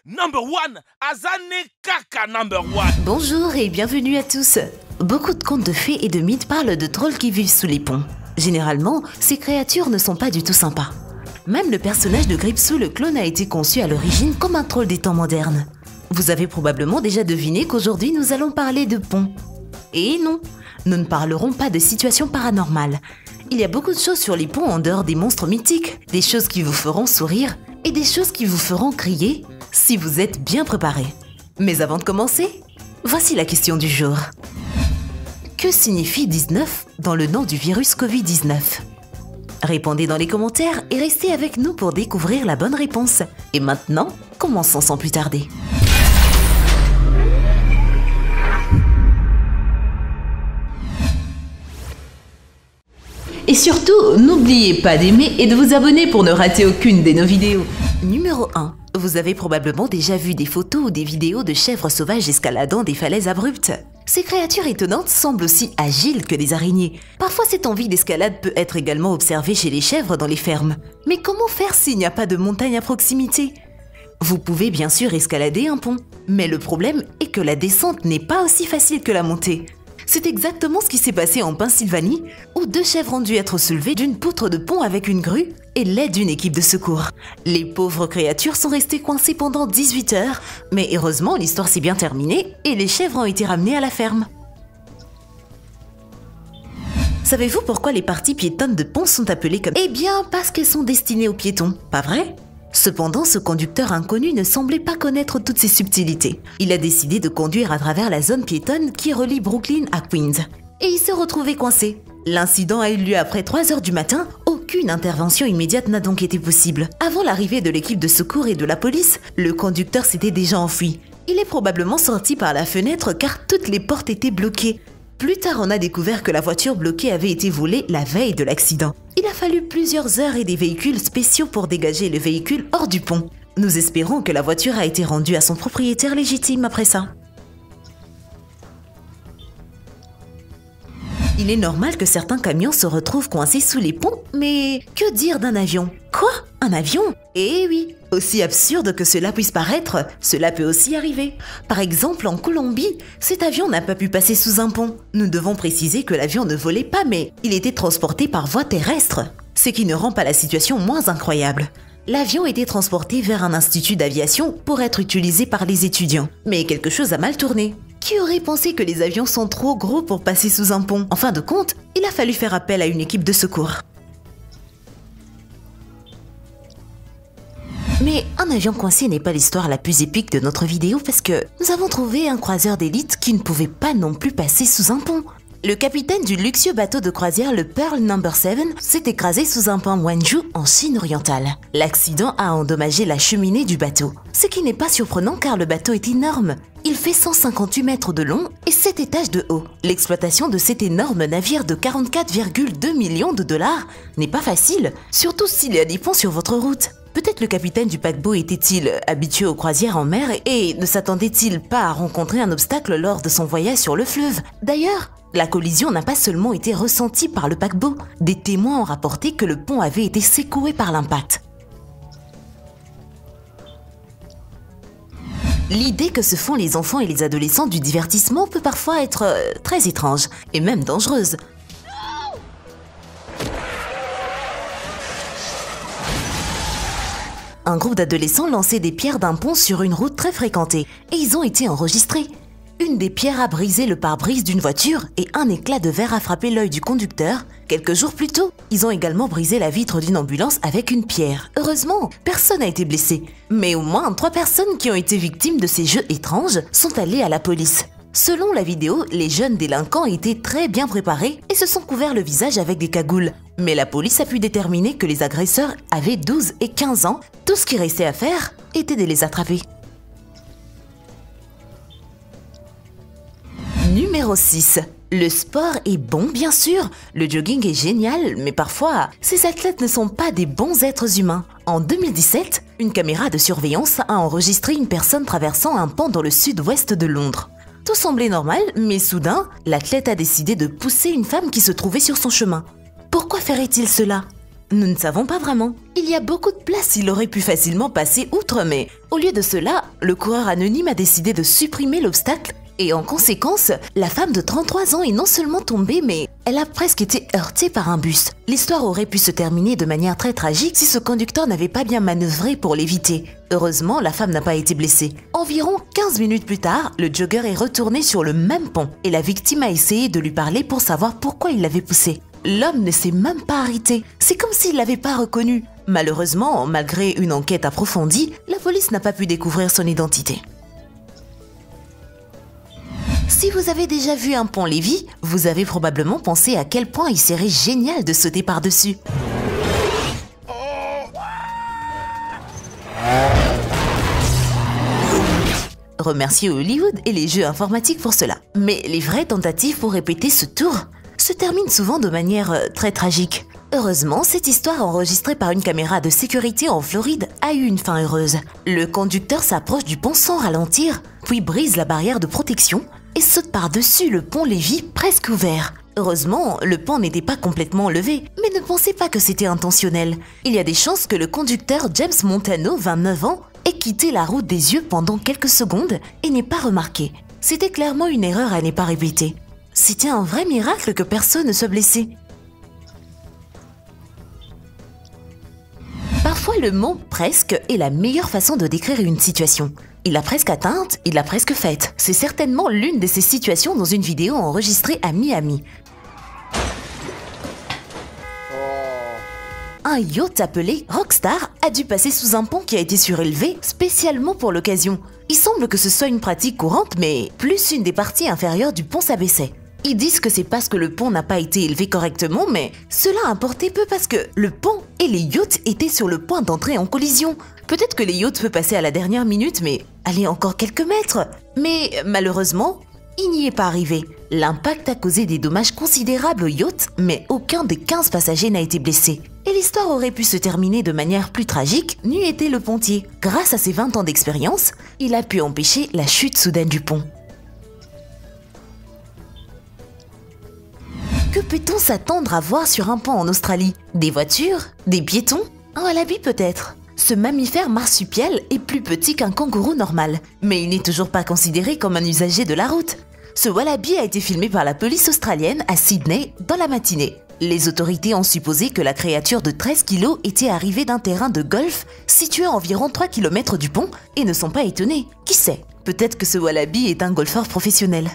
Number one, Azane Kaka number one. Bonjour et bienvenue à tous. Beaucoup de contes de fées et de mythes parlent de trolls qui vivent sous les ponts. Généralement, ces créatures ne sont pas du tout sympas. Même le personnage de Gripsou le clone a été conçu à l'origine comme un troll des temps modernes. Vous avez probablement déjà deviné qu'aujourd'hui nous allons parler de ponts. Et non, nous ne parlerons pas de situations paranormales. Il y a beaucoup de choses sur les ponts en dehors des monstres mythiques, des choses qui vous feront sourire et des choses qui vous feront crier si vous êtes bien préparé. Mais avant de commencer, voici la question du jour. Que signifie 19 dans le nom du virus Covid-19 ? Répondez dans les commentaires et restez avec nous pour découvrir la bonne réponse. Et maintenant, commençons sans plus tarder. Et surtout, n'oubliez pas d'aimer et de vous abonner pour ne rater aucune de nos vidéos. Numéro 1. Vous avez probablement déjà vu des photos ou des vidéos de chèvres sauvages escaladant des falaises abruptes. Ces créatures étonnantes semblent aussi agiles que des araignées. Parfois, cette envie d'escalade peut être également observée chez les chèvres dans les fermes. Mais comment faire s'il n'y a pas de montagne à proximité ? Vous pouvez bien sûr escalader un pont, mais le problème est que la descente n'est pas aussi facile que la montée. C'est exactement ce qui s'est passé en Pennsylvanie, où 2 chèvres ont dû être soulevées d'une poutre de pont avec une grue et l'aide d'une équipe de secours. Les pauvres créatures sont restées coincées pendant 18 heures, mais heureusement l'histoire s'est bien terminée et les chèvres ont été ramenées à la ferme. Savez-vous pourquoi les parties piétonnes de pont sont appelées comme... Eh bien, parce qu'elles sont destinées aux piétons, pas vrai ? Cependant, ce conducteur inconnu ne semblait pas connaître toutes ces subtilités. Il a décidé de conduire à travers la zone piétonne qui relie Brooklyn à Queens. Et il s'est retrouvé coincé. L'incident a eu lieu après 3 heures du matin. Aucune intervention immédiate n'a donc été possible. Avant l'arrivée de l'équipe de secours et de la police, le conducteur s'était déjà enfui. Il est probablement sorti par la fenêtre car toutes les portes étaient bloquées. Plus tard, on a découvert que la voiture bloquée avait été volée la veille de l'accident. Il a fallu plusieurs heures et des véhicules spéciaux pour dégager le véhicule hors du pont. Nous espérons que la voiture a été rendue à son propriétaire légitime après ça. Il est normal que certains camions se retrouvent coincés sous les ponts, mais que dire d'un avion ? Quoi ? Un avion ? Eh oui, aussi absurde que cela puisse paraître, cela peut aussi arriver. Par exemple, en Colombie, cet avion n'a pas pu passer sous un pont. Nous devons préciser que l'avion ne volait pas, mais il était transporté par voie terrestre, ce qui ne rend pas la situation moins incroyable. L'avion était transporté vers un institut d'aviation pour être utilisé par les étudiants. Mais quelque chose a mal tourné. Qui aurait pensé que les avions sont trop gros pour passer sous un pont ? En fin de compte, il a fallu faire appel à une équipe de secours. Mais un avion coincé n'est pas l'histoire la plus épique de notre vidéo parce que nous avons trouvé un croiseur d'élite qui ne pouvait pas non plus passer sous un pont. Le capitaine du luxueux bateau de croisière, le Pearl No. 7, s'est écrasé sous un pont Wanju en Chine orientale. L'accident a endommagé la cheminée du bateau. Ce qui n'est pas surprenant car le bateau est énorme. Il fait 158 mètres de long et 7 étages de haut. L'exploitation de cet énorme navire de 44,2 millions de dollars n'est pas facile, surtout s'il y a des ponts sur votre route. Peut-être le capitaine du paquebot était-il habitué aux croisières en mer et ne s'attendait-il pas à rencontrer un obstacle lors de son voyage sur le fleuve. D'ailleurs, la collision n'a pas seulement été ressentie par le paquebot. Des témoins ont rapporté que le pont avait été secoué par l'impact. L'idée que se font les enfants et les adolescents du divertissement peut parfois être très étrange et même dangereuse. Un groupe d'adolescents lançait des pierres d'un pont sur une route très fréquentée et ils ont été enregistrés. Une des pierres a brisé le pare-brise d'une voiture et un éclat de verre a frappé l'œil du conducteur. Quelques jours plus tôt, ils ont également brisé la vitre d'une ambulance avec une pierre. Heureusement, personne n'a été blessé. Mais au moins 3 personnes qui ont été victimes de ces jeux étranges sont allées à la police. Selon la vidéo, les jeunes délinquants étaient très bien préparés et se sont couverts le visage avec des cagoules. Mais la police a pu déterminer que les agresseurs avaient 12 et 15 ans. Tout ce qui restait à faire était de les attraper. Numéro 6. Le sport est bon, bien sûr. Le jogging est génial, mais parfois, ces athlètes ne sont pas des bons êtres humains. En 2017, une caméra de surveillance a enregistré une personne traversant un pont dans le sud-ouest de Londres. Tout semblait normal, mais soudain, l'athlète a décidé de pousser une femme qui se trouvait sur son chemin. Pourquoi ferait-il cela ? Nous ne savons pas vraiment. Il y a beaucoup de places, il aurait pu facilement passer outre, mais au lieu de cela, le coureur anonyme a décidé de supprimer l'obstacle et en conséquence, la femme de 33 ans est non seulement tombée, mais elle a presque été heurtée par un bus. L'histoire aurait pu se terminer de manière très tragique si ce conducteur n'avait pas bien manœuvré pour l'éviter. Heureusement, la femme n'a pas été blessée. Environ 15 minutes plus tard, le jogger est retourné sur le même pont et la victime a essayé de lui parler pour savoir pourquoi il l'avait poussé. L'homme ne s'est même pas arrêté. C'est comme s'il l'avait pas reconnu. Malheureusement, malgré une enquête approfondie, la police n'a pas pu découvrir son identité. Si vous avez déjà vu un pont-levis, vous avez probablement pensé à quel point il serait génial de sauter par-dessus. Remerciez Hollywood et les jeux informatiques pour cela. Mais les vraies tentatives pour répéter ce tour se terminent souvent de manière très tragique. Heureusement, cette histoire enregistrée par une caméra de sécurité en Floride a eu une fin heureuse. Le conducteur s'approche du pont sans ralentir, puis brise la barrière de protection et saute par-dessus le pont-levis presque ouvert. Heureusement, le pont n'était pas complètement levé, mais ne pensez pas que c'était intentionnel. Il y a des chances que le conducteur James Montano, 29 ans, ait quitté la route des yeux pendant quelques secondes et n'ait pas remarqué. C'était clairement une erreur à ne pas répéter. C'était un vrai miracle que personne ne soit blessé. Parfois, le mot « presque » est la meilleure façon de décrire une situation. Il l'a presque atteinte, il l'a presque faite. C'est certainement l'une de ces situations dans une vidéo enregistrée à Miami. Un yacht appelé Rockstar a dû passer sous un pont qui a été surélevé spécialement pour l'occasion. Il semble que ce soit une pratique courante, mais plus une des parties inférieures du pont s'abaissait. Ils disent que c'est parce que le pont n'a pas été élevé correctement, mais cela importait peu parce que le pont et les yachts étaient sur le point d'entrer en collision. Peut-être que les yachts peuvent passer à la dernière minute, mais aller encore quelques mètres. Mais malheureusement, il n'y est pas arrivé. L'impact a causé des dommages considérables au yacht, mais aucun des 15 passagers n'a été blessé. Et l'histoire aurait pu se terminer de manière plus tragique, n'eût été le pontier. Grâce à ses 20 ans d'expérience, il a pu empêcher la chute soudaine du pont. Que peut-on s'attendre à voir sur un pont en Australie? Des voitures? Des piétons? Un wallaby peut-être? Ce mammifère marsupial est plus petit qu'un kangourou normal, mais il n'est toujours pas considéré comme un usager de la route. Ce wallaby a été filmé par la police australienne à Sydney dans la matinée. Les autorités ont supposé que la créature de 13 kg était arrivée d'un terrain de golf situé à environ 3 km du pont et ne sont pas étonnés. Qui sait? Peut-être que ce wallaby est un golfeur professionnel.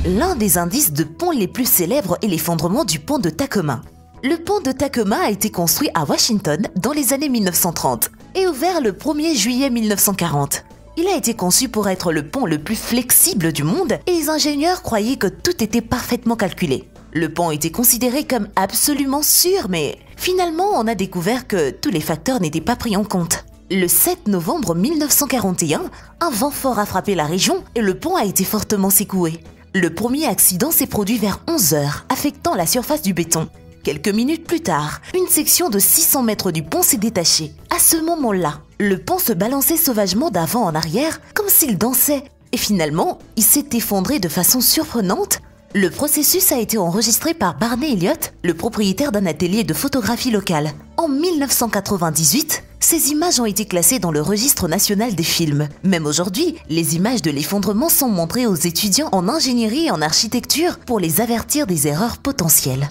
L'un des indices de pont les plus célèbres est l'effondrement du pont de Tacoma. Le pont de Tacoma a été construit à Washington dans les années 1930 et ouvert le 1er juillet 1940. Il a été conçu pour être le pont le plus flexible du monde et les ingénieurs croyaient que tout était parfaitement calculé. Le pont était considéré comme absolument sûr, mais finalement on a découvert que tous les facteurs n'étaient pas pris en compte. Le 7 novembre 1941, un vent fort a frappé la région et le pont a été fortement secoué. Le premier accident s'est produit vers 11 h, affectant la surface du béton. Quelques minutes plus tard, une section de 600 mètres du pont s'est détachée. À ce moment-là, le pont se balançait sauvagement d'avant en arrière, comme s'il dansait. Et finalement, il s'est effondré de façon surprenante. Le processus a été enregistré par Barney Elliott, le propriétaire d'un atelier de photographie local. En 1998, ces images ont été classées dans le registre national des films. Même aujourd'hui, les images de l'effondrement sont montrées aux étudiants en ingénierie et en architecture pour les avertir des erreurs potentielles.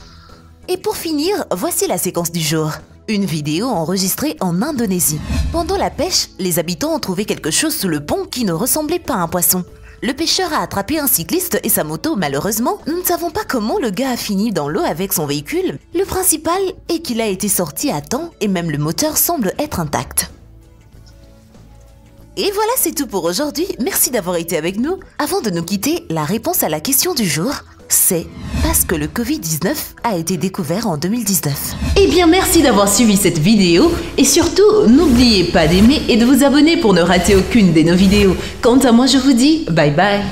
Et pour finir, voici la séquence du jour. Une vidéo enregistrée en Indonésie. Pendant la pêche, les habitants ont trouvé quelque chose sous le pont qui ne ressemblait pas à un poisson. Le pêcheur a attrapé un cycliste et sa moto, malheureusement. Nous ne savons pas comment le gars a fini dans l'eau avec son véhicule. Le principal est qu'il a été sorti à temps et même le moteur semble être intact. Et voilà, c'est tout pour aujourd'hui. Merci d'avoir été avec nous. Avant de nous quitter, la réponse à la question du jour, c'est parce que le Covid-19 a été découvert en 2019. Eh bien, merci d'avoir suivi cette vidéo et surtout, n'oubliez pas d'aimer et de vous abonner pour ne rater aucune de nos vidéos. Quant à moi, je vous dis bye bye.